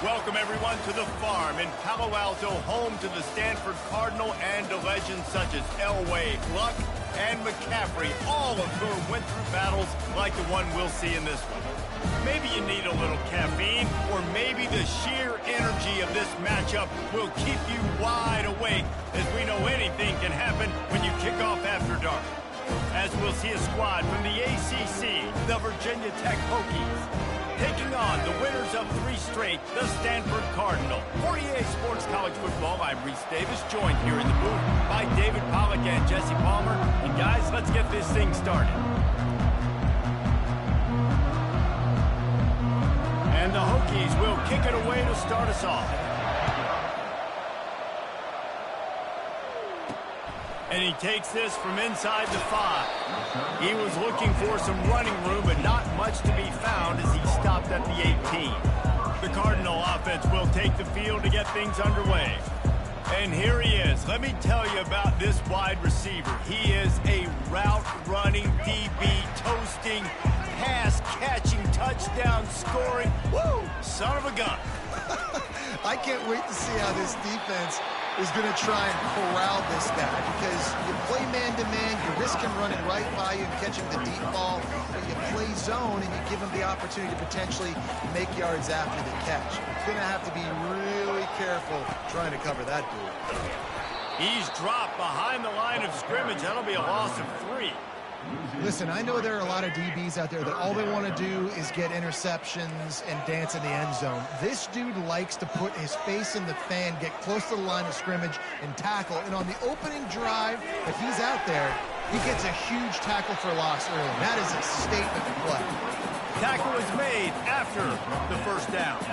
Welcome, everyone, to the farm in Palo Alto, home to the Standford Cardinal and to legends such as Elway, Luck, and McCaffrey, all of whom went through battles like the one we'll see in this one. Maybe you need a little caffeine, or maybe the sheer energy of this matchup will keep you wide awake, as we know anything can happen when you kick off after dark. As we'll see a squad from the ACC, the Virginia Tech Hokies, taking on the winners of 3 straight, the Standford Cardinal. For EA Sports College Football, I'm Reese Davis, joined here in the booth by David Pollack and Jesse Palmer. And guys, let's get this thing started. And the Hokies will kick it away to start us off. And he takes this from inside the 5. He was looking for some running room, but not much to be found as he stopped at the 18. The Cardinal offense will take the field to get things underway. And here he is. Let me tell you about this wide receiver. He is a route-running DB, toasting, pass-catching, touchdown-scoring, woo, son of a gun. I can't wait to see how this defense is going to try and corral this guy, because you play man-to-man, you're risking running right by you and catching the deep ball, but you play zone and you give him the opportunity to potentially make yards after the catch. You're going to have to be really careful trying to cover that dude. He's dropped behind the line of scrimmage. That'll be a loss of 3. Listen, I know there are a lot of DBs out there that all they want to do is get interceptions and dance in the end zone. This dude likes to put his face in the fan, get close to the line of scrimmage, and tackle. And on the opening drive, if he's out there, he gets a huge tackle for loss early. That is a statement play. Tackle is made after the first down.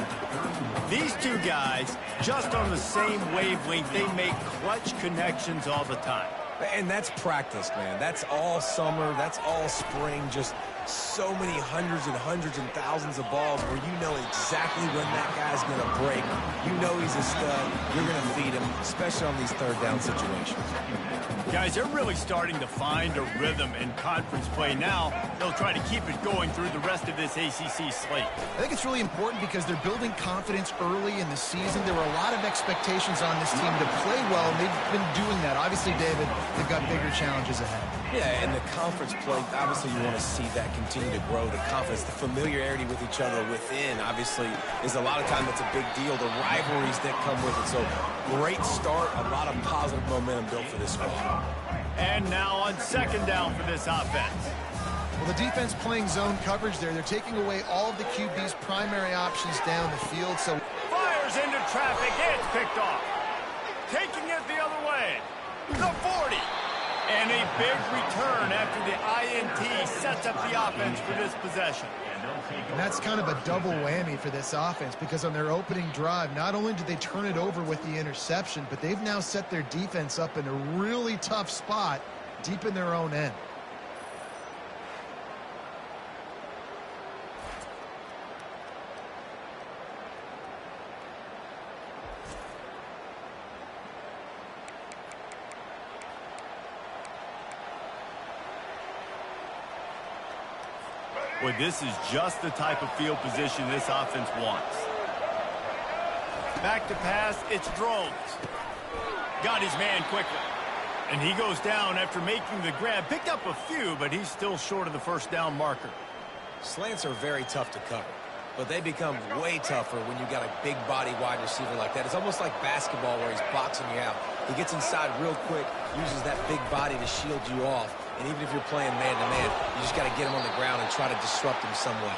These two guys, just on the same wavelength, they make clutch connections all the time. And that's practice, man. That's all summer. That's all spring. Just so many hundreds and thousands of balls where you know exactly when that guy's going to break. You know he's a stud. You're going to feed him, especially on these third down situations. Guys, they're really starting to find a rhythm in conference play now. They'll try to keep it going through the rest of this ACC slate. I think it's really important because they're building confidence early in the season. There were a lot of expectations on this team to play well, and they've been doing that. Obviously, David, they've got bigger challenges ahead. Yeah, and the conference play, obviously you want to see that continue to grow. The confidence, the familiarity with each other within, obviously, is a lot of time that's a big deal. The rivalries that come with it. So, great start, a lot of positive momentum built for this squad. And now on second down for this offense. Well, the defense playing zone coverage there. They're taking away all of the QB's primary options down the field. So fires into traffic. It's picked off. Taking it the other way. The 40. And a big return after the INT sets up the offense for this possession. And that's kind of a double whammy for this offense, because on their opening drive, not only did they turn it over with the interception, but they've now set their defense up in a really tough spot deep in their own end. Boy, this is just the type of field position this offense wants. Back to pass, it's Drones. Got his man quickly. And he goes down after making the grab. Picked up a few, but he's still short of the first down marker. Slants are very tough to cover, but they become way tougher when you got a big body wide receiver like that. It's almost like basketball where he's boxing you out. He gets inside real quick, uses that big body to shield you off. And even if you're playing man-to-man, you just got to get him on the ground and try to disrupt him some way.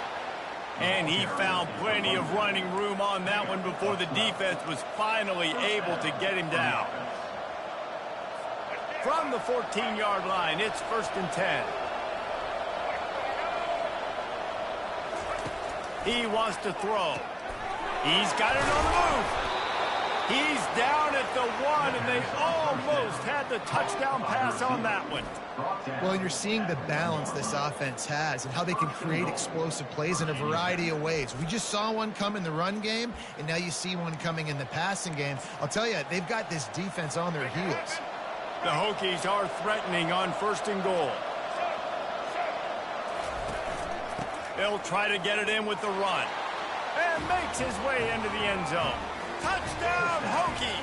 And he found plenty of running room on that one before the defense was finally able to get him down. From the 14-yard line, it's 1st and 10. He wants to throw. He's got it on the move. He's down at the 1, and they almost had the touchdown pass on that one. Well, you're seeing the balance this offense has and how they can create explosive plays in a variety of ways. We just saw one come in the run game, and now you see one coming in the passing game. I'll tell you, they've got this defense on their heels. The Hokies are threatening on 1st and goal. They'll try to get it in with the run. And make makes his way into the end zone. Touchdown, Hokies!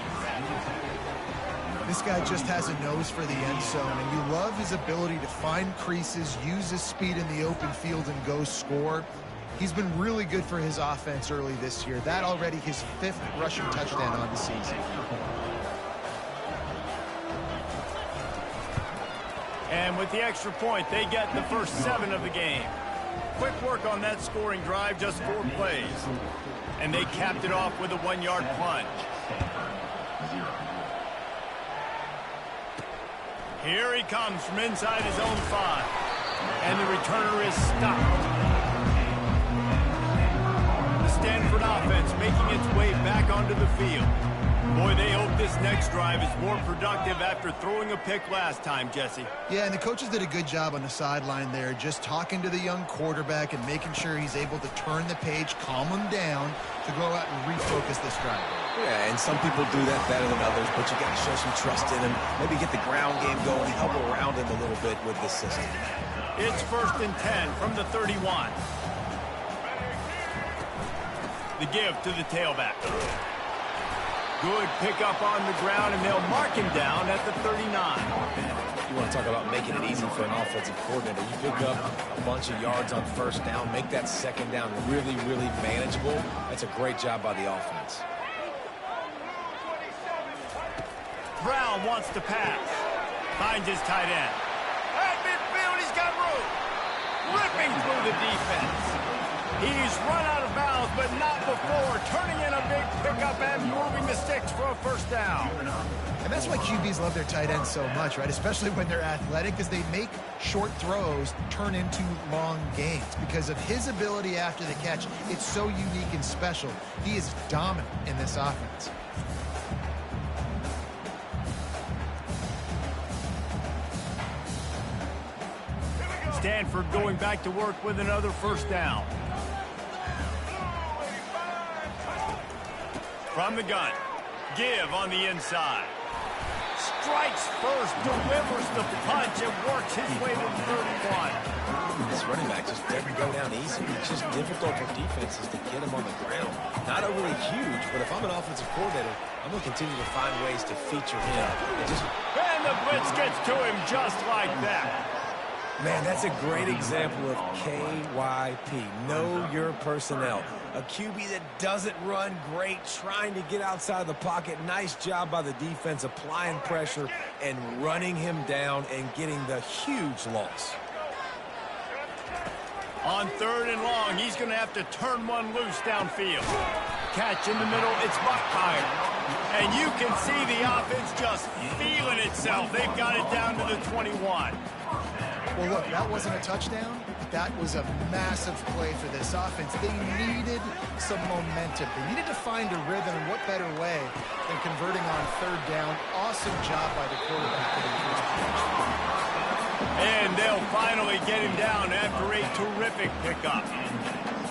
This guy just has a nose for the end zone, and you love his ability to find creases, use his speed in the open field, and go score. He's been really good for his offense early this year. That already his 5th rushing touchdown on the season. And with the extra point, they get the first 7 of the game. Quick work on that scoring drive, just 4 plays. And they capped it off with a 1-yard plunge. Here he comes from inside his own 5. And the returner is stopped. The Standford offense making its way back onto the field. Boy, they hope this next drive is more productive after throwing a pick last time, Jesse. Yeah, and the coaches did a good job on the sideline there, just talking to the young quarterback and making sure he's able to turn the page, calm him down to go out and refocus this drive. Yeah, and some people do that better than others, but you got to show some trust in him. Maybe get the ground game going, help around him a little bit with this system. It's 1st and 10 from the 31. The give to the tailback. Good pickup on the ground, and they'll mark him down at the 39. You want to talk about making it easy for an offensive coordinator. You pick up a bunch of yards on 1st down, make that 2nd down really, really manageable. That's a great job by the offense. Brown wants to pass. Finds his tight end. At midfield, he's got room. Ripping through the defense. He's run out of bounds, but not before. Turning in a big pickup and moving the sticks for a 1st down. And that's why QBs love their tight ends so much, right? Especially when they're athletic, because they make short throws turn into long gains. Because of his ability after the catch, it's so unique and special. He is dominant in this offense. Standford going back to work with another 1st down. From the gun, give on the inside. Strikes first, delivers the punch, and works his way to the 31. This running back just doesn't go down easy. It's just difficult for defenses to get him on the ground. Not overly huge, but if I'm an offensive coordinator, I'm going to continue to find ways to feature him. And the blitz gets to him just like that. Man, that's a great example of KYP. Know your personnel. A QB that doesn't run great, trying to get outside the pocket. Nice job by the defense, applying pressure and running him down and getting the huge loss. On 3rd and long, he's going to have to turn one loose downfield. Catch in the middle, it's Buckfire. And you can see the offense just feeling itself. They've got it down to the 21. Well, look, that wasn't a touchdown. That was a massive play for this offense. They needed some momentum. They needed to find a rhythm, and what better way than converting on 3rd down. Awesome job by the quarterback. And they'll finally get him down after a terrific pickup.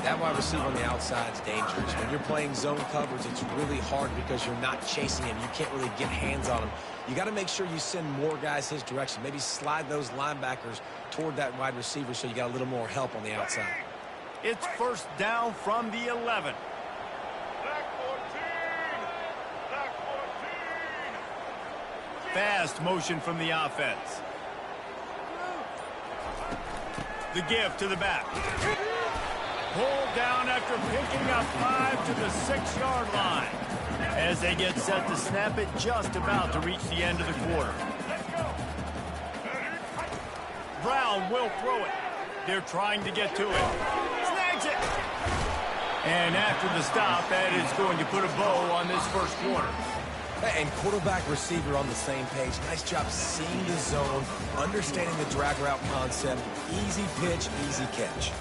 That wide receiver on the outside is dangerous. When you're playing zone coverage, it's really hard because you're not chasing him. You can't really get hands on him. You got to make sure you send more guys his direction. Maybe slide those linebackers toward that wide receiver so you got a little more help on the outside. It's 1st down from the 11. Fast motion from the offense. The give to the back. Pulled down after picking up 5 to the 6-yard line. As they get set to snap it, just about to reach the end of the quarter. Brown will throw it. They're trying to get to it. Snags it! And after the stop, that is going to put a bow on this 1st quarter. And quarterback receiver on the same page. Nice job seeing the zone, understanding the drag route concept. Easy pitch, easy catch.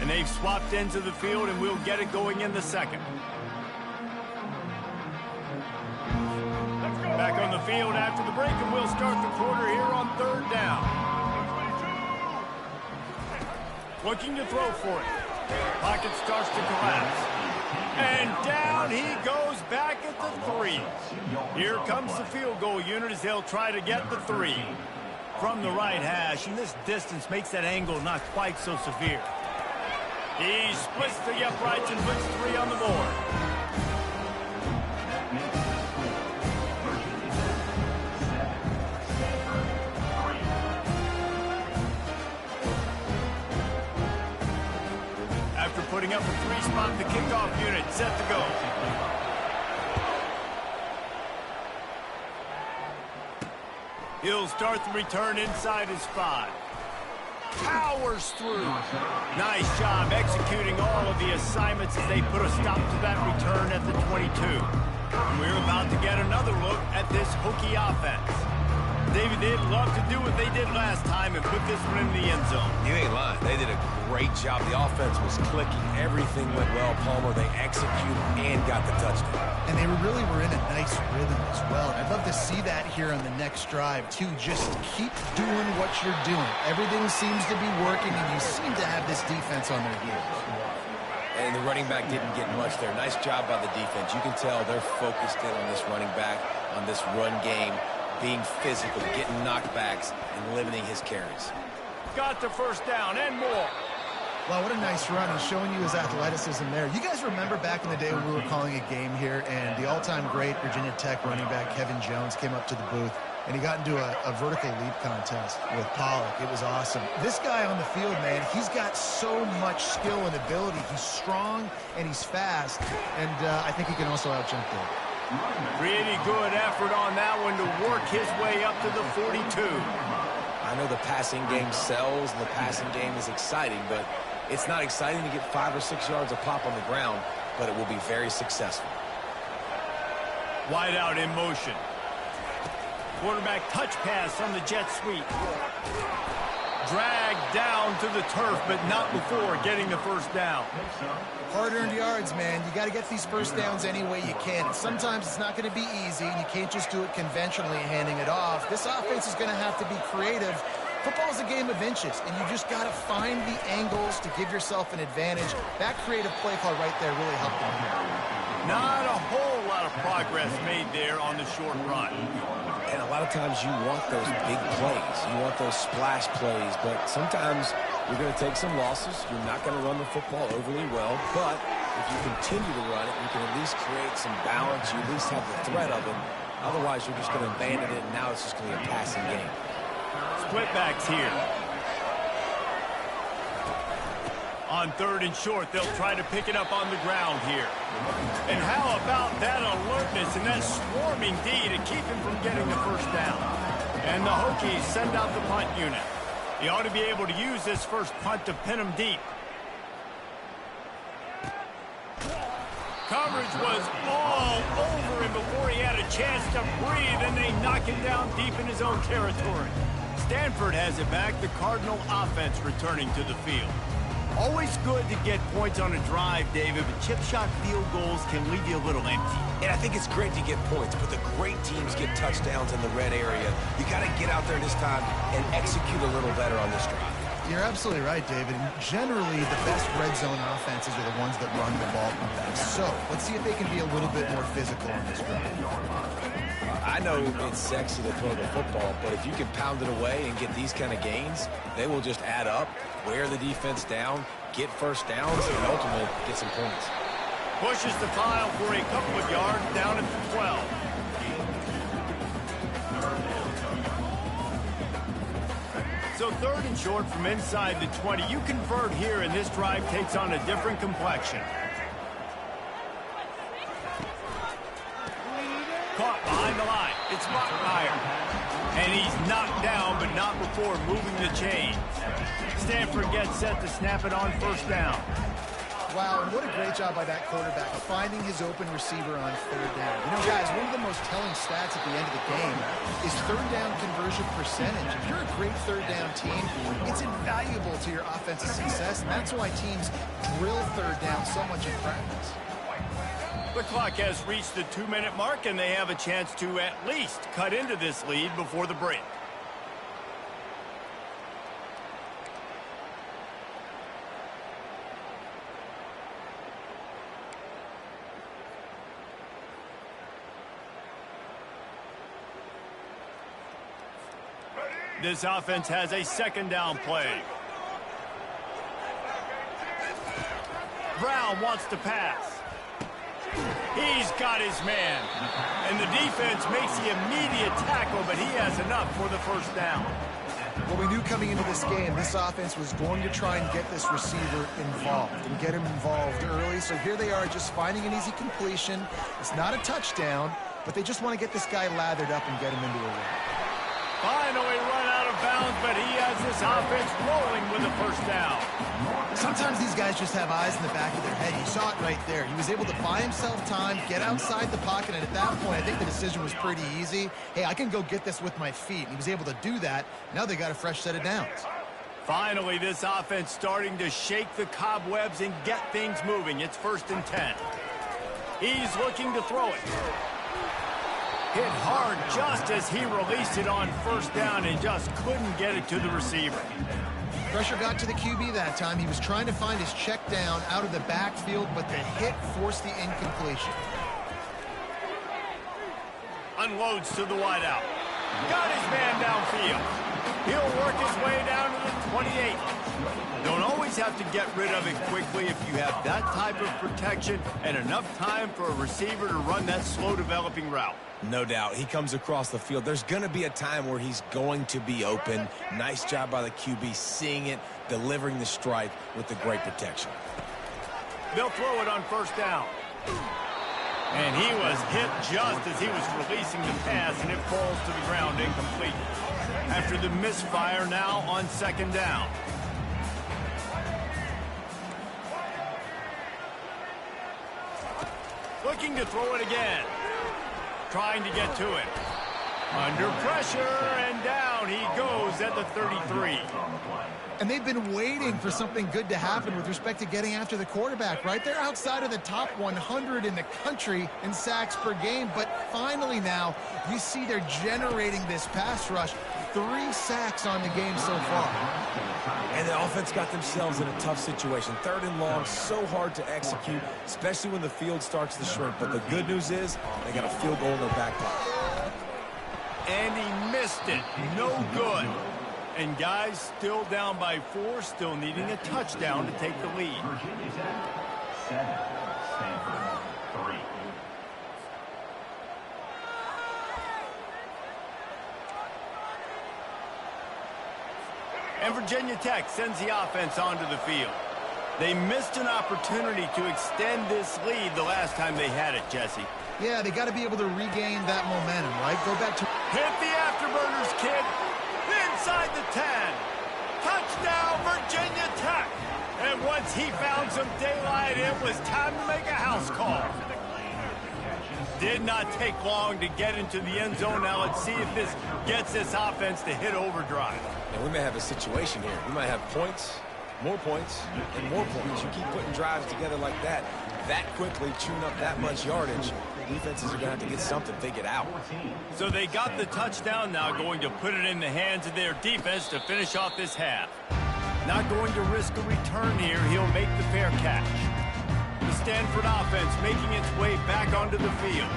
And they've swapped into the field, and we'll get it going in the 2nd. Back on the field after the break, and we'll start the quarter here on 3rd down. Looking to throw for it. Pocket starts to collapse. And down he goes back at the 3. Here comes the field goal unit as they'll try to get the 3. from the right hash, and this distance makes that angle not quite so severe. He splits the uprights and puts 3 on the board. After putting up a 3 spot, the kickoff unit set to go. He'll start the return inside his 5. Powers through. Nice job executing all of the assignments as they put a stop to that return at the 22. We're about to get another look at this Hokie offense. David, they'd love to do what they did last time and put this one in the end zone. You ain't lying. They did a great job. The offense was clicking. Everything went well, Palmer. They executed and got the touchdown. And they really were in a nice rhythm as well. I'd love to see that here on the next drive, too. Just keep doing what you're doing. Everything seems to be working, and you seem to have this defense on their heels. And the running back didn't get much there. Nice job by the defense. You can tell they're focused in on this running back, on this run game, being physical, getting knockbacks, and limiting his carries. Got the first down and more. Wow, what a nice run. He's showing you his athleticism there. You guys remember back in the day when we were calling a game here, and the all-time great Virginia Tech running back Kevin Jones came up to the booth, and he got into a vertical leap contest with Pollock. It was awesome. This guy on the field, man, he's got so much skill and ability. He's strong, and he's fast, and I think he can also out-jump there. Pretty good effort on that one to work his way up to the 42. I know the passing game sells and the passing game is exciting, but it's not exciting to get 5 or 6 yards of pop on the ground, but it will be very successful. Wide out in motion. Quarterback touch pass on the jet sweep. Dragged down to the turf, but not before getting the first down. Hard-earned yards, man. You got to get these first downs any way you can. And sometimes it's not going to be easy, and you can't just do it conventionally handing it off. This offense is going to have to be creative. Football is a game of inches, and you just got to find the angles to give yourself an advantage. That creative play call right there really helped them here. Not a whole lot of progress made there on the short run. And a lot of times you want those big plays. You want those splash plays, but sometimes you're going to take some losses. You're not going to run the football overly well, but if you continue to run it, you can at least create some balance. You at least have the threat of it. Otherwise, you're just going to abandon it, and now it's just going to be a passing game. Split backs here. On 3rd and short, they'll try to pick it up on the ground here. And how about that alertness and that swarming D to keep him from getting the first down? And the Hokies send out the punt unit. He ought to be able to use this first punt to pin him deep. Coverage was all over him before he had a chance to breathe, and they knock him down deep in his own territory. Standford has it back, the Cardinal offense returning to the field. Always good to get points on a drive, David, but chip shot field goals can leave you a little empty. And I think it's great to get points, but the great teams get touchdowns in the red area. You got to get out there this time and execute a little better on this drive. You're absolutely right, David. And generally, the best red zone offenses are the ones that run the ball the best. So let's see if they can be a little bit more physical on this drive. I know it's sexy to throw the football, but if you can pound it away and get these kind of gains, they will just add up, wear the defense down, get first downs, and ultimately get some points. Pushes the pile for a couple of yards down at the 12. So 3rd and short from inside the 20. You convert here, and this drive takes on a different complexion. Caught behind the line. It's Bachmeier. And he's knocked down, but not before moving the chains. Stanford gets set to snap it on first down. Wow, and what a great job by that quarterback, finding his open receiver on 3rd down. You know, guys, one of the most telling stats at the end of the game is 3rd down conversion percentage. If you're a great 3rd down team, it's invaluable to your offensive success, and that's why teams drill 3rd down so much in practice. The clock has reached the 2-minute mark, and they have a chance to at least cut into this lead before the break. This offense has a second down play. Brown wants to pass. He's got his man. And the defense makes the immediate tackle, but he has enough for the first down. Well, we knew coming into this game, this offense was going to try and get this receiver involved and get him involved early. So here they are just finding an easy completion. It's not a touchdown, but they just want to get this guy lathered up and get him into a run. Finally run out of bounds, but he has this offense rolling with a first down. Sometimes these guys just have eyes in the back of their head. You saw it right there. He was able to buy himself time, get outside the pocket, and at that point, I think the decision was pretty easy. Hey, I can go get this with my feet. And he was able to do that. Now they got a fresh set of downs. Finally, this offense starting to shake the cobwebs and get things moving. It's 1st and 10. He's looking to throw it. Hit hard just as he released it on first down and just couldn't get it to the receiver. Pressure got to the QB that time. He was trying to find his check down out of the backfield, but the hit forced the incompletion. Unloads to the wideout. Got his man downfield. He'll work his way down to the 28. Don't always have to get rid of it quickly if you have that type of protection and enough time for a receiver to run that slow-developing route. No doubt. He comes across the field. There's going to be a time where he's going to be open. Nice job by the QB seeing it, delivering the strike with the great protection. They'll throw it on first down. And he was hit just as he was releasing the pass, and it falls to the ground incomplete. After the misfire, now on second down. Looking to throw it again. Trying to get to it. Under pressure, and down he goes at the 33. And they've been waiting for something good to happen with respect to getting after the quarterback, right? They're outside of the top 100 in the country in sacks per game, but finally now you see they're generating this pass rush. 3 sacks on the game so far. And the offense got themselves in a tough situation. 3rd and long, so hard to execute, especially when the field starts to shrink. But the good news is they got a field goal in their back pocket. And he missed it. No good. And guys still down by 4, still needing a touchdown to take the lead. Virginia Tech 7, Standford 3. And Virginia Tech sends the offense onto the field. They missed an opportunity to extend this lead the last time they had it, Jesse. Yeah, they got to be able to regain that momentum, right? Go back to... Hit the afterburners, kid. Inside the 10. Touchdown, Virginia Tech. And once he found some daylight, it was time to make a house call. Did not take long to get into the end zone. Now let's see if this gets this offense to hit overdrive. And we may have a situation here. We might have points, more points, and more points. You keep putting drives together like that quickly, chewing up that much yardage, defenses are going to have to get something figured out. So they got the touchdown, now going to put it in the hands of their defense to finish off this half. Not going to risk a return here. He'll make the fair catch. The Standford offense making its way back onto the field.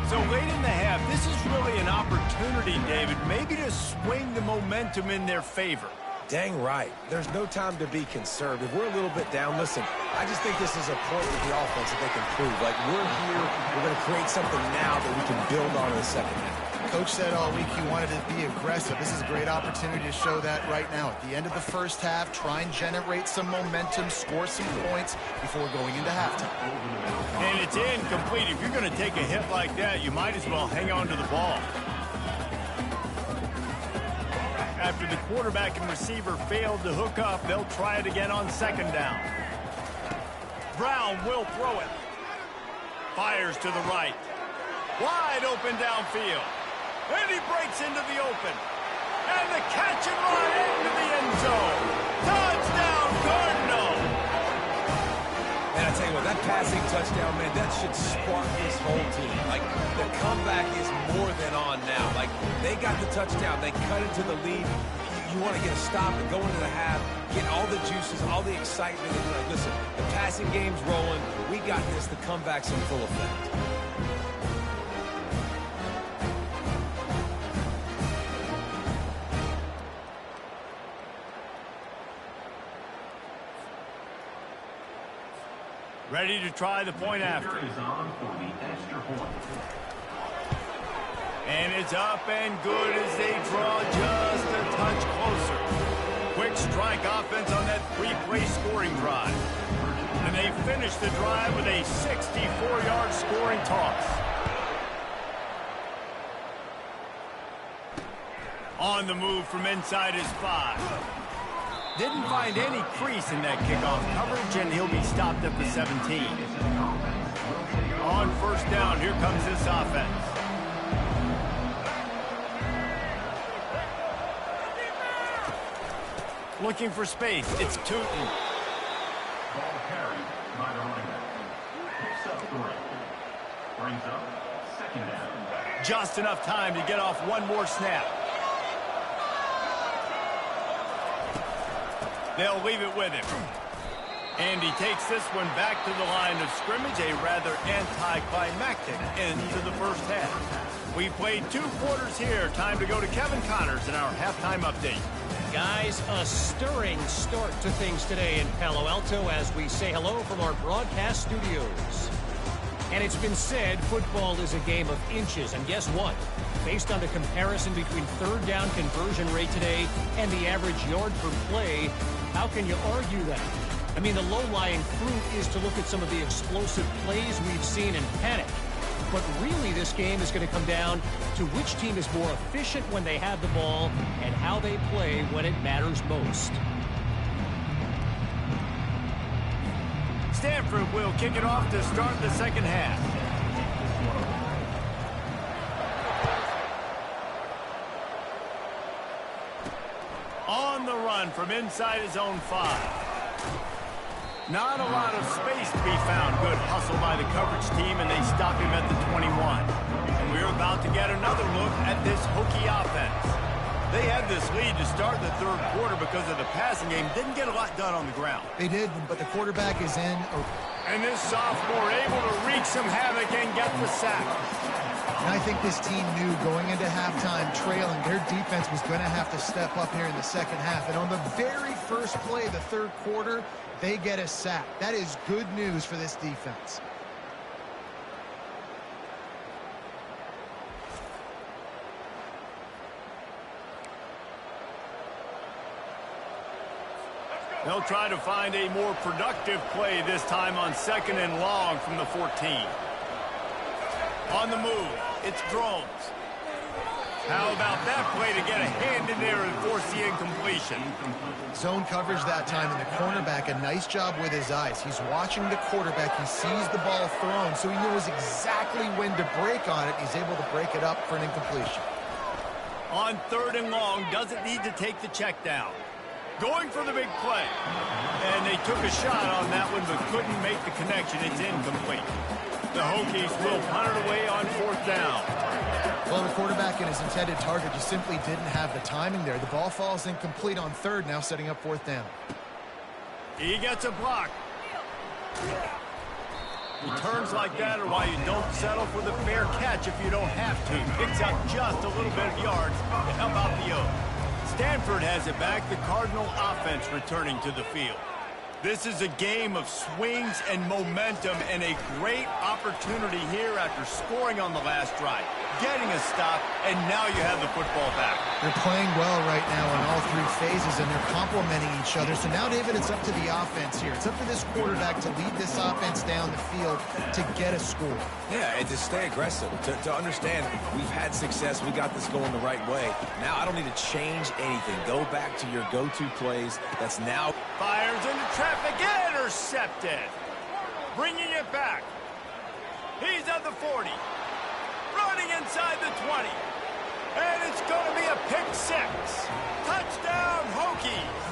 So late in the half, this is really an opportunity, David, maybe to swing the momentum in their favor. Dang right. There's no time to be concerned. If we're a little bit down, listen, I just think this is a point with the offense that they can prove. Like, we're here, we're going to create something now that we can build on in the second half. Coach said all week he wanted to be aggressive. This is a great opportunity to show that right now. At the end of the first half, try and generate some momentum, score some points before going into halftime. And it's incomplete. If you're going to take a hit like that, you might as well hang on to the ball. After the quarterback and receiver failed to hook up, they'll try it again on second down. Brown will throw it. Fires to the right. Wide open downfield. And he breaks into the open. And the catch and run into the end zone. Touchdown, Cardinal! And I tell you what, that passing touchdown, man, that should spark this whole team. Like, the comeback is more than on now. Like, they got the touchdown. They cut into the lead. You want to get a stop and go into the half, get all the juices, all the excitement. And you're like, listen, the passing game's rolling. We got this. The comeback's in full effect. Ready to try the point after. Is on for the extra point. And it's up and good as they draw just a touch closer. Quick strike offense on that three-play scoring drive. And they finish the drive with a 64-yard scoring toss. On the move from inside his 5. Didn't find any crease in that kickoff coverage, and he'll be stopped at the 17. On first down, here comes this offense. Looking for space. It's Tootin. Ball carried by the running back. Picks up 3. Brings up second down. Just enough time to get off one more snap. They'll leave it with him. And he takes this one back to the line of scrimmage, a rather anticlimactic end to the first half. We played 2 quarters here. Time to go to Kevin Connors in our halftime update. Guys, a stirring start to things today in Palo Alto as we say hello from our broadcast studios. And it's been said football is a game of inches. And guess what? Based on the comparison between third down conversion rate today and the average yard per play, how can you argue that? I mean, the low-lying fruit is to look at some of the explosive plays we've seen in panic. But really, this game is going to come down to which team is more efficient when they have the ball and how they play when it matters most. Standford will kick it off to start the second half. On the run from inside his own 5. Not a lot of space to be found. Good hustle by the coverage team, and they stop him at the 21. And we're about to get another look at this Hokie offense. They had this lead to start the third quarter because of the passing game. Didn't get a lot done on the ground. They did, but the quarterback is in. And this sophomore able to wreak some havoc and get the sack. And I think this team knew going into halftime trailing, their defense was going to have to step up here in the second half. And on the very first play of the third quarter, they get a sack. That is good news for this defense. They'll try to find a more productive play this time on second and long from the 14. On the move, it's Drones. How about that play to get a hand in there and force the incompletion? Zone coverage that time, and the cornerback, a nice job with his eyes. He's watching the quarterback. He sees the ball thrown, so he knows exactly when to break on it. He's able to break it up for an incompletion. On third and long, doesn't need to take the check down. Going for the big play. And they took a shot on that one, but couldn't make the connection. It's incomplete. The Hokies will punt it away on fourth down. Well, the quarterback and his intended target just simply didn't have the timing there. The ball falls incomplete on third, now setting up fourth down. He gets a block. Returns like that are why you don't settle for the fair catch if you don't have to. Picks up just a little bit of yards to help out the O. Standford has it back. The Cardinal offense returning to the field. This is a game of swings and momentum, and a great opportunity here after scoring on the last drive, getting a stop, and now you have the football back. They're playing well right now in all 3 phases, and they're complementing each other. So now, David, it's up to the offense here. It's up to this quarterback to lead this offense down the field to get a score. Yeah, and to stay aggressive, to understand we've had success, we got this going the right way. Now I don't need to change anything. Go back to your go-to plays. That's now. Fires into traffic, intercepted. Bringing it back. He's at the 40. Running inside the 20. And it's going to be a pick 6. Touchdown, Hokies.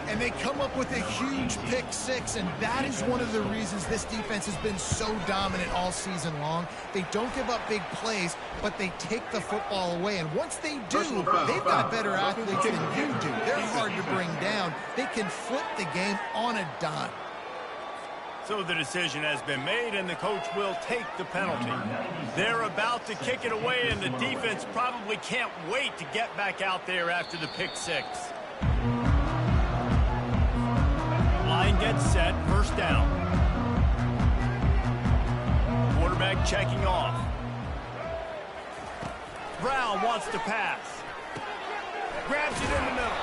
And they come up with a huge pick 6, and that is one of the reasons this defense has been so dominant all season long. They don't give up big plays, but they take the football away. And once they do, they've got better athletes than you do. They're hard to bring down. They can flip the game on a dime. So the decision has been made, and the coach will take the penalty. They're about to kick it away, and the defense probably can't wait to get back out there after the pick 6. Line gets set, first down. Quarterback checking off. Brown wants to pass. Grabs it in the middle.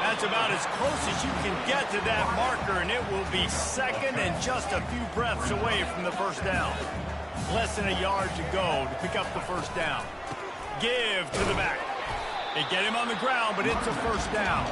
That's about as close as you can get to that marker, and it will be second and just a few breaths away from the first down. Less than a yard to go to pick up the first down. Give to the back. They get him on the ground, but it's a first down.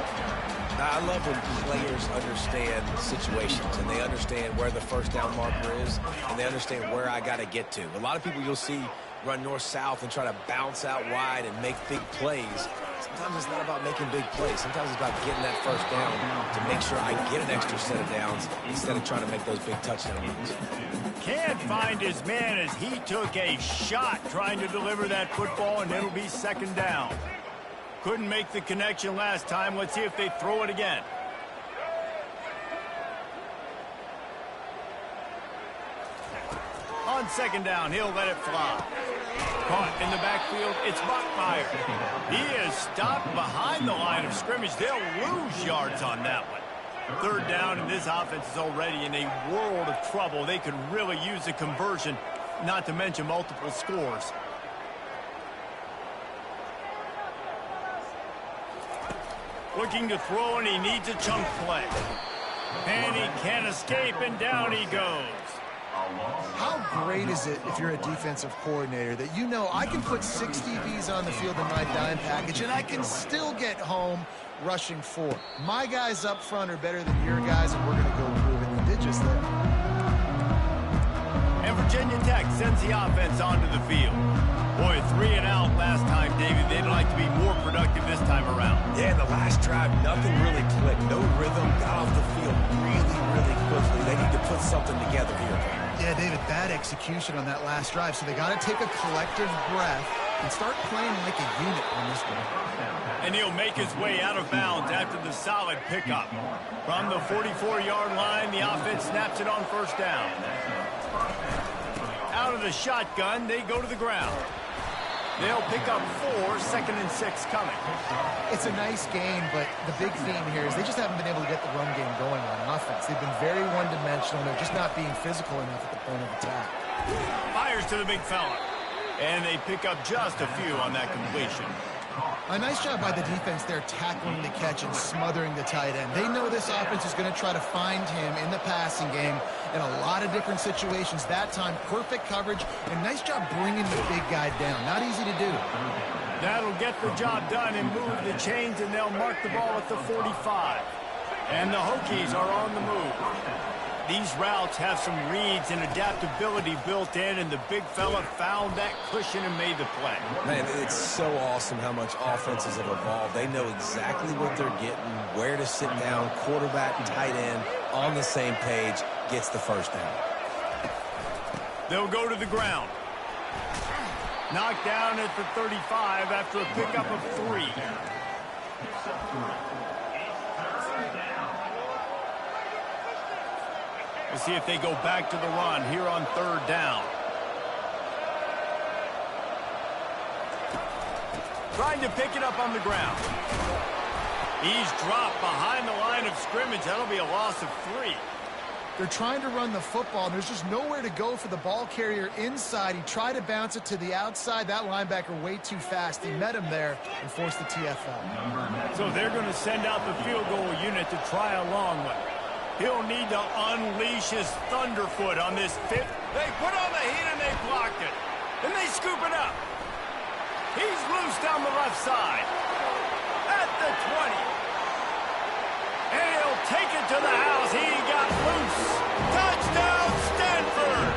I love when players understand situations and they understand where the first down marker is and they understand where I got to get to. A lot of people you'll see run north-south and try to bounce out wide and make big plays. Sometimes it's not about making big plays. Sometimes it's about getting that first down to make sure I get an extra set of downs instead of trying to make those big touchdown runs. Can't find his man as he took a shot trying to deliver that football, and it'll be second down. Couldn't make the connection last time. Let's see if they throw it again. On second down, he'll let it fly. Caught in the backfield, it's Buckmeyer. He is stopped behind the line of scrimmage. They'll lose yards on that one. Third down, and this offense is already in a world of trouble. They could really use a conversion, not to mention multiple scores. Looking to throw, and he needs a chunk play. And he can't escape, and down he goes. How great is it if you're a defensive coordinator that you know I can put 6 DBs on the field in my dime package and I can still get home rushing 4. My guys up front are better than your guys, and we're going to go prove it. They did just that. And Virginia Tech sends the offense onto the field. Boy, 3 and out last time, David. They'd like to be more productive this time around. Yeah, in the last drive, nothing really clicked. No rhythm, got off the field really quickly. They need to put something together here. Yeah, David, bad execution on that last drive, so they got to take a collective breath and start playing like a unit on this one. And he'll make his way out of bounds after the solid pickup. From the 44-yard line, the offense snaps it on first down. Out of the shotgun, they go to the ground. They'll pick up 4, second and 6 coming. It's a nice game, but the big theme here is they just haven't been able to get the run game going on offense. They've been very one-dimensional. They're just not being physical enough at the point of attack. Fires to the big fella. And they pick up just a few on that completion. A nice job by the defense there tackling the catch and smothering the tight end. They know this offense is going to try to find him in the passing game in a lot of different situations. That time, perfect coverage, and nice job bringing the big guy down. Not easy to do. That'll get the job done and move the chains, and they'll mark the ball at the 45. And the Hokies are on the move. These routes have some reads and adaptability built in, and the big fella found that cushion and made the play. Man, it's so awesome how much offenses have evolved. They know exactly what they're getting, where to sit down, quarterback and tight end on the same page, gets the first down. They'll go to the ground. Knocked down at the 35 after a pickup of 3. We'll see if they go back to the run here on third down. Trying to pick it up on the ground. He's dropped behind the line of scrimmage. That'll be a loss of 3. They're trying to run the football, and there's just nowhere to go for the ball carrier inside. He tried to bounce it to the outside. That linebacker way too fast. He met him there and forced the TFL. So they're going to send out the field goal unit to try a long one. He'll need to unleash his thunderfoot on this 5th. They put on the heat and they blocked it. And they scoop it up. He's loose down the left side. At the 20. And he'll take it to the house. He got loose. Touchdown, Stanford!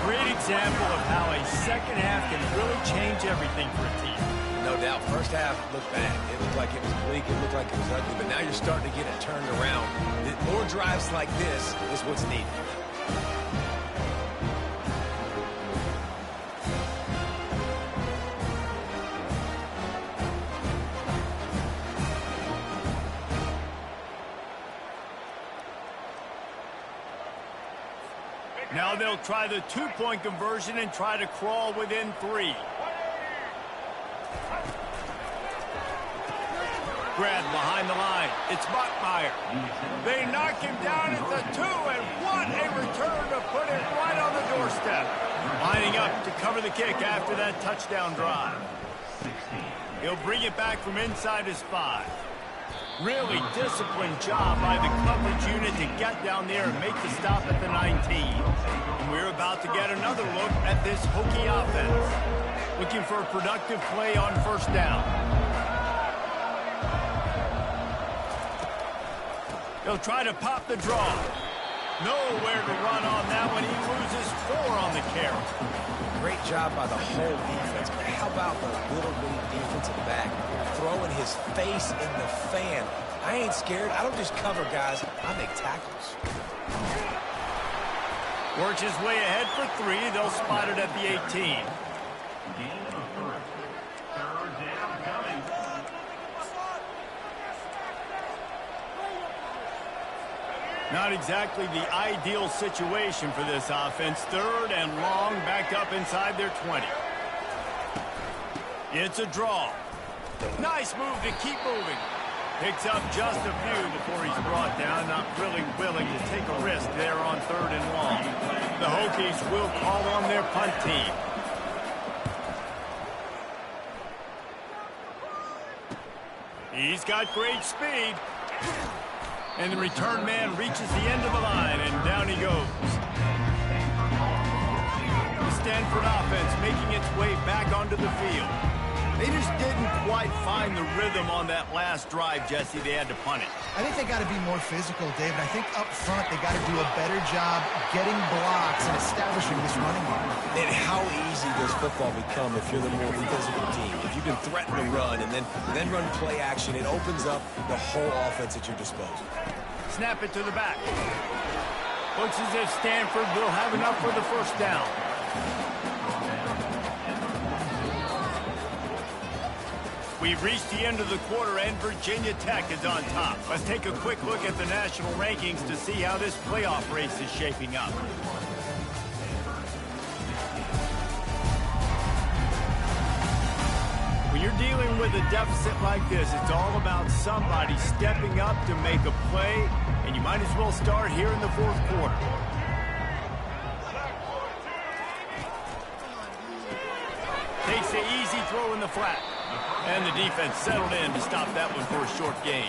Great example of how a second half can really change everything for a team. No doubt, first half looked bad. It looked like it was bleak. It looked like it was ugly. But now you're starting to get it turned around. More drives like this is what's needed. Now they'll try the 2-point conversion and try to crawl within 3. grab behind the line. It's Buckmeyer. They knock him down at the 2, and what a return to put it right on the doorstep. Lining up to cover the kick after that touchdown drive. He'll bring it back from inside his 5. Really disciplined job by the coverage unit to get down there and make the stop at the 19. And we're about to get another look at this Hokie offense. Looking for a productive play on first down. He'll try to pop the draw. Nowhere to run on that one. He loses 4 on the carry. Great job by the whole defense, but how about the little bitty defensive back throwing his face in the fan? I ain't scared. I don't just cover guys. I make tackles. Works his way ahead for 3. They'll spot it at the 18. Gain of 3. Third down coming. Not exactly the ideal situation for this offense. 3rd and long, backed up inside their 20. It's a draw. Nice move to keep moving. Picks up just a few before he's brought down. Not really willing to take a risk there on 3rd and long. The Hokies will call on their punt team. He's got great speed. And the return man reaches the end of the line, and down he goes. The Standford offense making its way back onto the field. They just didn't quite find the rhythm on that last drive, Jesse. They had to punt it. I think they got to be more physical, David. I think up front they got to do a better job getting blocks and establishing this running game. And how easy does football become if you're the more physical team? If you can threaten to run and then run play action, it opens up the whole offense at your disposal. Snap it to the back. Looks as if Standford will have enough for the first down. We've reached the end of the quarter, and Virginia Tech is on top. Let's take a quick look at the national rankings to see how this playoff race is shaping up. When you're dealing with a deficit like this, it's all about somebody stepping up to make a play, and you might as well start here in the 4th quarter. Takes the easy throw in the flat. And the defense settled in to stop that one for a short gain.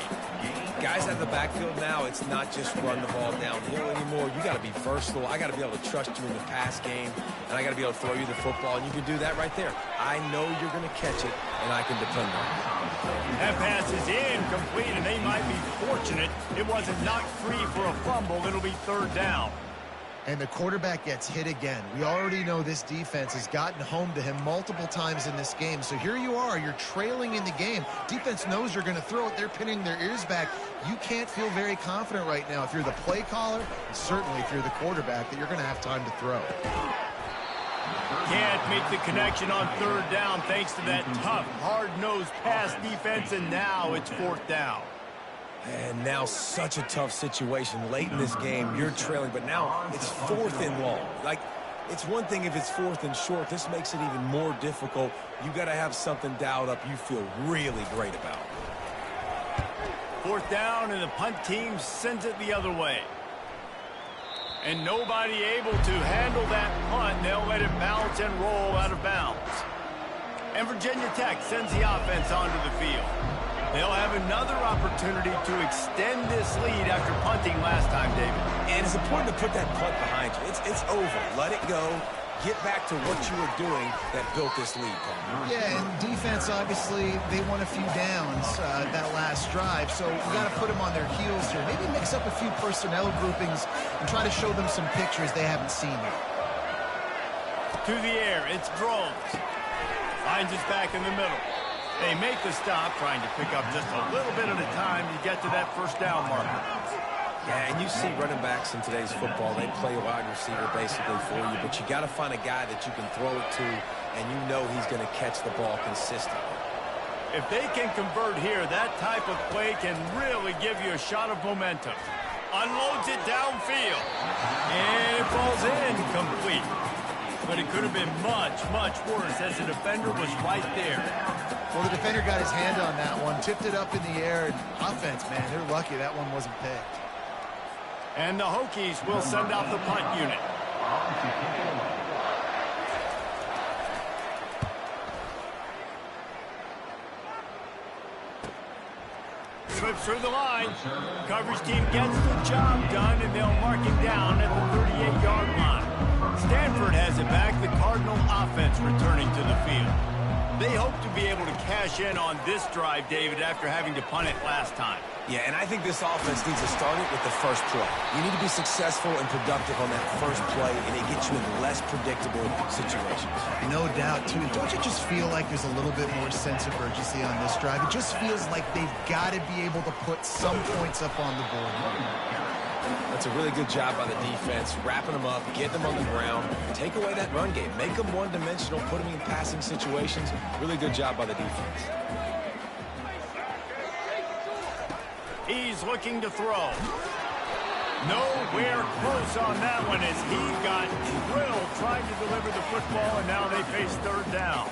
Guys at the backfield now, it's not just run the ball downhill anymore. You got to be versatile. I got to be able to trust you in the pass game, and I got to be able to throw you the football, and you can do that right there. I know you're going to catch it, and I can depend on it. That pass is incomplete, and they might be fortunate it wasn't knocked free for a fumble. It'll be 3rd down. And the quarterback gets hit again. We already know this defense has gotten home to him multiple times in this game. So here you are, you're trailing in the game. Defense knows you're going to throw it. They're pinning their ears back. You can't feel very confident right now if you're the play caller, and certainly if you're the quarterback, that you're going to have time to throw. Can't make the connection on 3rd down thanks to that tough, hard-nosed pass defense, and now it's 4th down. And now such a tough situation. Late in this game, you're trailing, but now it's 4th and long. Like, it's one thing if it's 4th and short. This makes it even more difficult. You got to have something dialed up you feel really great about. 4th down, and the punt team sends it the other way. And nobody able to handle that punt. They'll let it bounce and roll out of bounds. And Virginia Tech sends the offense onto the field. They'll have another opportunity to extend this lead after punting last time, David. And it's important to put that punt behind you. It's over. Let it go. Get back to what you were doing that built this lead, Paul. Yeah, and defense, obviously, they won a few downs that last drive, so we got to put them on their heels here. Maybe mix up a few personnel groupings and try to show them some pictures they haven't seen yet. To the air, it's Drones. Finds us back in the middle. They make the stop, trying to pick up just a little bit at a time to get to that first down marker. Yeah, and you see running backs in today's football, they play a wide receiver basically for you, but you got to find a guy that you can throw it to, and you know he's going to catch the ball consistently. If they can convert here, that type of play can really give you a shot of momentum. Unloads it downfield, and it falls in complete. But it could have been much, much worse as the defender was right there. Well, the defender got his hand on that one, tipped it up in the air, and offense, man, they're lucky that one wasn't picked. And the Hokies will send out the punt unit. Slips through the line. Coverage team gets the job done, and they'll mark him down at the 38-yard line. Stanford has it back. The Cardinal offense returning to the field. They hope to be able to cash in on this drive, David, after having to punt it last time. Yeah, and I think this offense needs to start it with the first play. You need to be successful and productive on that first play, and it gets you in less predictable situations. No doubt, too. Don't you just feel like there's a little bit more sense of urgency on this drive? It just feels like they've got to be able to put some points up on the board. That's a really good job by the defense, wrapping them up, getting them on the ground, take away that run game, make them one-dimensional, put them in passing situations. Really good job by the defense. He's looking to throw. Nowhere close on that one as he got drilled trying to deliver the football, and now they face third down.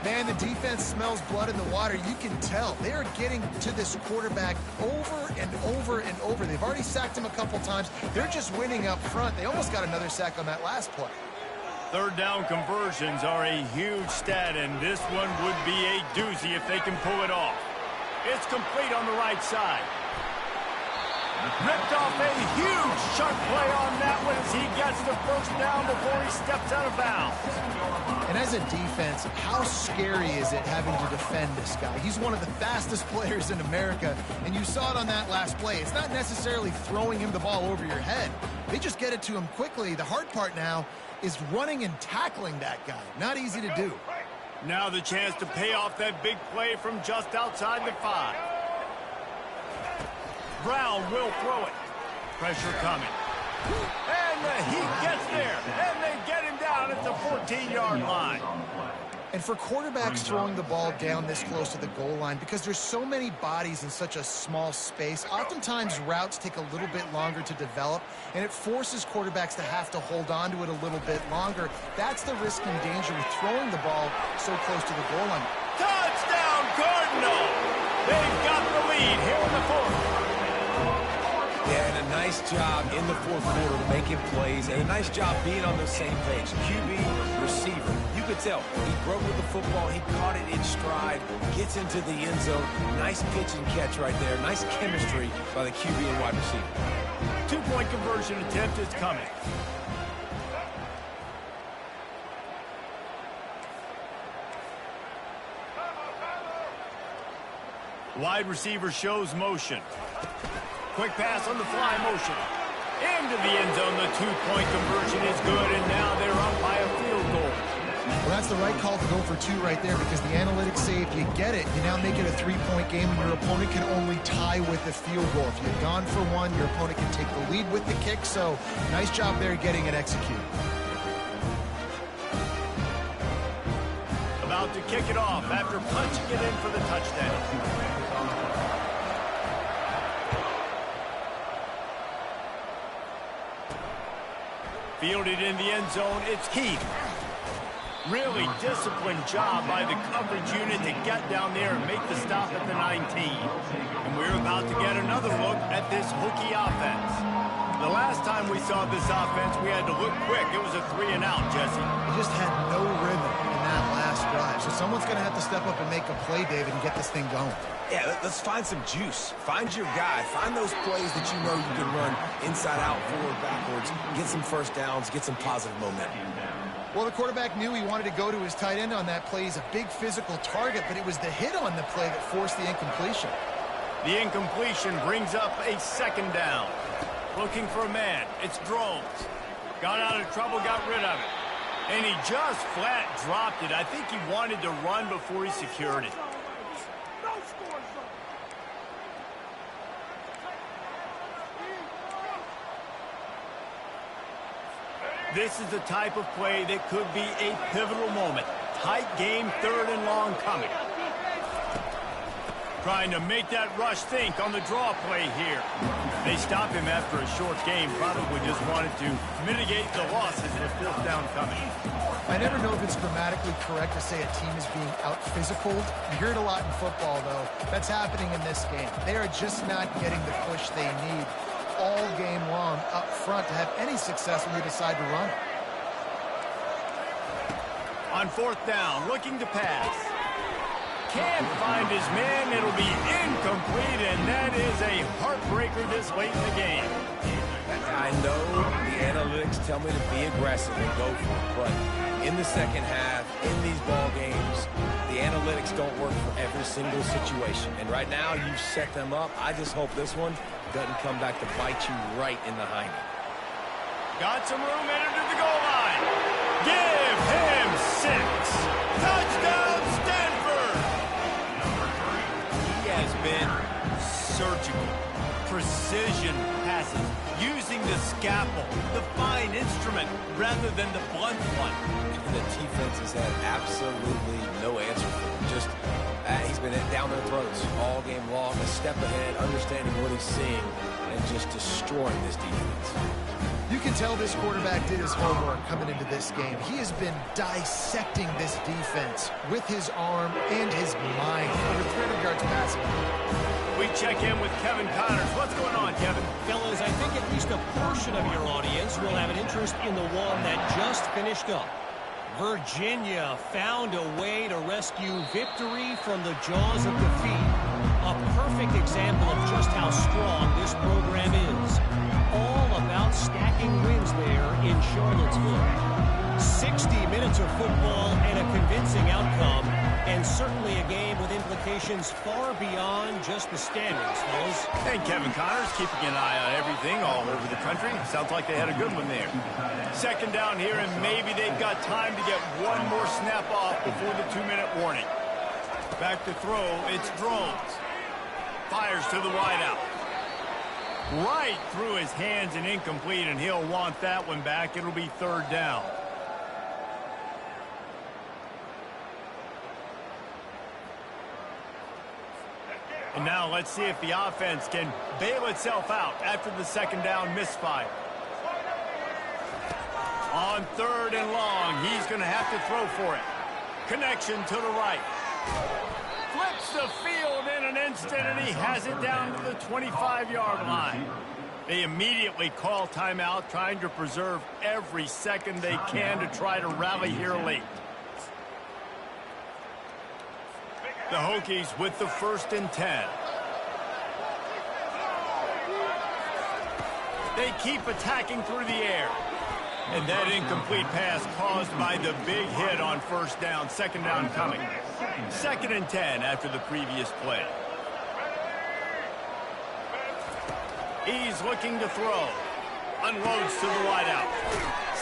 Man, the defense smells blood in the water. You can tell. They are getting to this quarterback over and over and over. They've already sacked him a couple times. They're just winning up front. They almost got another sack on that last play. Third down conversions are a huge stat, and this one would be a doozy if they can pull it off. It's complete on the right side. Ripped off a huge chunk play on that one as he gets the first down before he steps out of bounds. And as a defense, how scary is it having to defend this guy? He's one of the fastest players in America, and you saw it on that last play. It's not necessarily throwing him the ball over your head. They just get it to him quickly. The hard part now is running and tackling that guy. Not easy to do. Now the chance to pay off that big play from just outside the 5. Brown will throw it. Pressure coming. And he gets there. And they get him down at the 14-yard line. And for quarterbacks throwing the ball down this close to the goal line, because there's so many bodies in such a small space, oftentimes routes take a little bit longer to develop, and it forces quarterbacks to have to hold on to it a little bit longer. That's the risk and danger with throwing the ball so close to the goal line. Touchdown, Cardinal! They've got the lead here in the fourth. Yeah, and a nice job in the fourth quarter making plays, and a nice job being on the same page. QB, receiver. You could tell he broke with the football, he caught it in stride, gets into the end zone. Nice pitch and catch right there. Nice chemistry by the QB and wide receiver. Two-point conversion attempt is coming. Wide receiver shows motion. Quick pass on the fly motion. Into the end zone. The two-point conversion is good, and now they're up by a field goal. Well, that's the right call to go for 2 right there, because the analytics say if you get it, you now make it a 3-point game, and your opponent can only tie with a field goal. If you've gone for 1, your opponent can take the lead with the kick, so nice job there getting it executed. About to kick it off after punching it in for the touchdown. Fielded in the end zone, it's Keith. Really disciplined job by the coverage unit to get down there and make the stop at the 19. And we're about to get another look at this Hokie offense. The last time we saw this offense, we had to look quick. It was a 3-and-out, Jesse. They just had no rhythm in that last drive. So someone's going to have to step up and make a play, David, and get this thing going. Yeah, let's find some juice. Find your guy. Find those plays that you know you can run inside out, forward, backwards, get some first downs, get some positive momentum. Well, the quarterback knew he wanted to go to his tight end on that play. He's a big physical target, but it was the hit on the play that forced the incompletion. The incompletion brings up a second down. Looking for a man. It's Drones. Got out of trouble, got rid of it. And he just flat dropped it. I think he wanted to run before he secured it. This is the type of play that could be a pivotal moment. Tight game, 3rd and long coming. Trying to make that rush think on the draw play here. They stop him after a short game, probably just wanted to mitigate the losses with fourth down coming. I never know if it's grammatically correct to say a team is being out-physicaled. You hear it a lot in football, though. That's happening in this game. They are just not getting the push they need all game long up front to have any success when they decide to run. On fourth down, looking to pass. Can't find his man. It'll be incomplete, and that is a heartbreaker this late in the game. I know the analytics tell me to be aggressive and go for it, but in the second half, in these ball games, the analytics don't work for every single situation. And right now, you've set them up. I just hope this one doesn't come back to bite you right in the hind. Got some room headed to the goal line. Give him 6. Touchdown, Standford! He has been surgical. Precision passes, using the scalpel, the fine instrument, rather than the blunt one. And the defense has had absolutely no answer for him. Just, he's been down their throats all game long, a step ahead, understanding what he's seeing, and just destroying this defense. You can tell this quarterback did his homework coming into this game. He has been dissecting this defense with his arm and his mind. Over 300 yards passing. We check in with Kevin Connors. What's going on, Kevin? Fellas, I think at least a portion of your audience will have an interest in the one that just finished up. Virginia found a way to rescue victory from the jaws of defeat. A perfect example of just how strong this program is. All about stacking wins there in Charlottesville. 60 minutes of football and a convincing outcome, and certainly a game with implications far beyond just the standings, fellas. And Kevin Connors keeping an eye on everything all over the country. Sounds like they had a good one there. Second down here, and maybe they've got time to get one more snap off before the 2-minute warning. Back to throw, it's Drones. Fires to the wideout. Right through his hands and incomplete, and he'll want that one back. It'll be third down. And now let's see if the offense can bail itself out after the second down misfire. On third and long, he's going to have to throw for it. Connection to the right. Flips the field in an instant, and he has it down to the 25-yard line. They immediately call timeout, trying to preserve every second they can to try to rally here late. The Hokies with the 1st and 10. They keep attacking through the air. And that incomplete pass caused by the big hit on first down. Second down coming. 2nd and 10 after the previous play. He's looking to throw. Unloads to the wideout.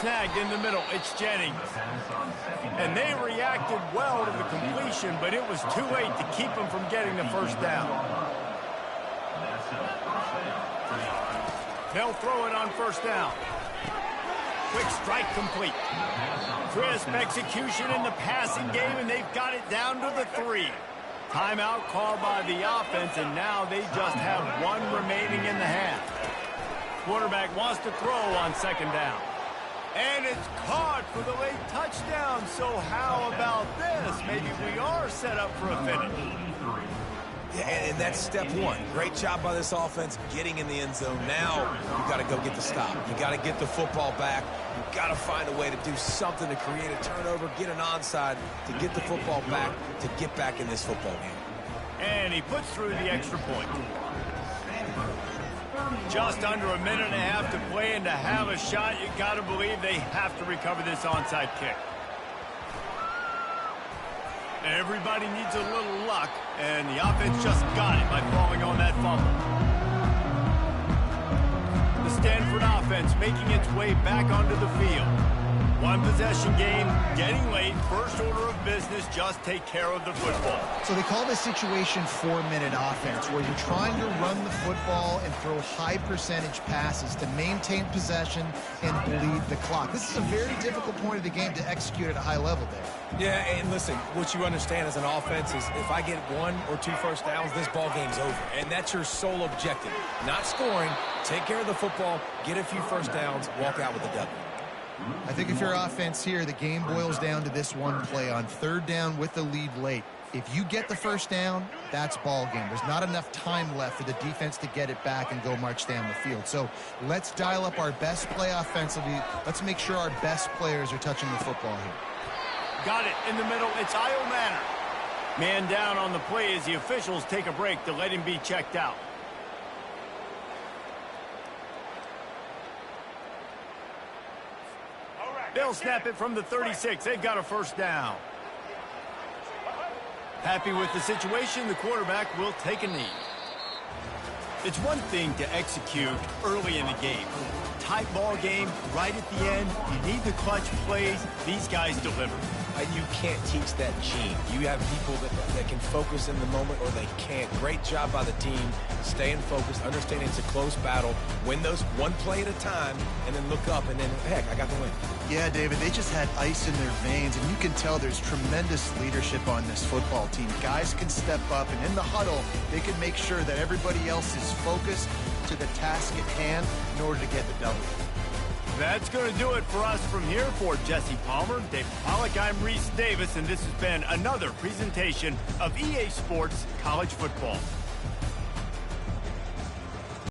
Snagged in the middle. It's Jennings. And they reacted well to the completion, but it was too late to keep them from getting the first down. They'll throw it on first down. Quick strike complete. Crisp execution in the passing game, and they've got it down to the 3. Timeout called by the offense, and now they just have one remaining in the half. Quarterback wants to throw on second down. And it's caught for the late touchdown. So how about this? Maybe we are set up for a finish. Yeah, and that's step one. Great job by this offense getting in the end zone. Now you've got to go get the stop. You got to get the football back. You've got to find a way to do something to create a turnover, get an onside, to get the football back, to get back in this football game. And he puts through the extra point. Just under a minute and a half to play, and to have a shot, you got to believe they have to recover this onside kick. Everybody needs a little luck, and the offense just got it by falling on that fumble. The Standford offense making its way back onto the field. One possession game, getting late, first order of business, just take care of the football. So they call this situation 4-minute offense, where you're trying to run the football and throw high percentage passes to maintain possession and bleed the clock. This is a very difficult point of the game to execute at a high level there. Yeah, and listen, what you understand as an offense is if I get 1 or 2 first downs, this ball game's over. And that's your sole objective. Not scoring, take care of the football, get a few first downs, walk out with a W. I think if you're offense here, the game boils down to this one play on 3rd down with the lead late. If you get the first down, that's ball game. There's not enough time left for the defense to get it back and go march down the field. So let's dial up our best play offensively. Let's make sure our best players are touching the football here. Got it in the middle. It's Io Manor. Man down on the play as the officials take a break to let him be checked out. They'll snap it from the 36. They've got a first down. Happy with the situation, the quarterback will take a knee. It's one thing to execute early in the game. Tight ball game, right at the end. You need the clutch plays. These guys deliver. You can't teach that gene. You have people that can focus in the moment or they can't. Great job by the team, staying focused, understanding it's a close battle, win those one play at a time, and then look up, and then, heck, I got the win. Yeah, David, they just had ice in their veins, and you can tell there's tremendous leadership on this football team. Guys can step up, and in the huddle, they can make sure that everybody else is focused to the task at hand in order to get the W. That's going to do it for us from here. For Jesse Palmer, David Pollack, I'm Reese Davis, and this has been another presentation of EA Sports College Football.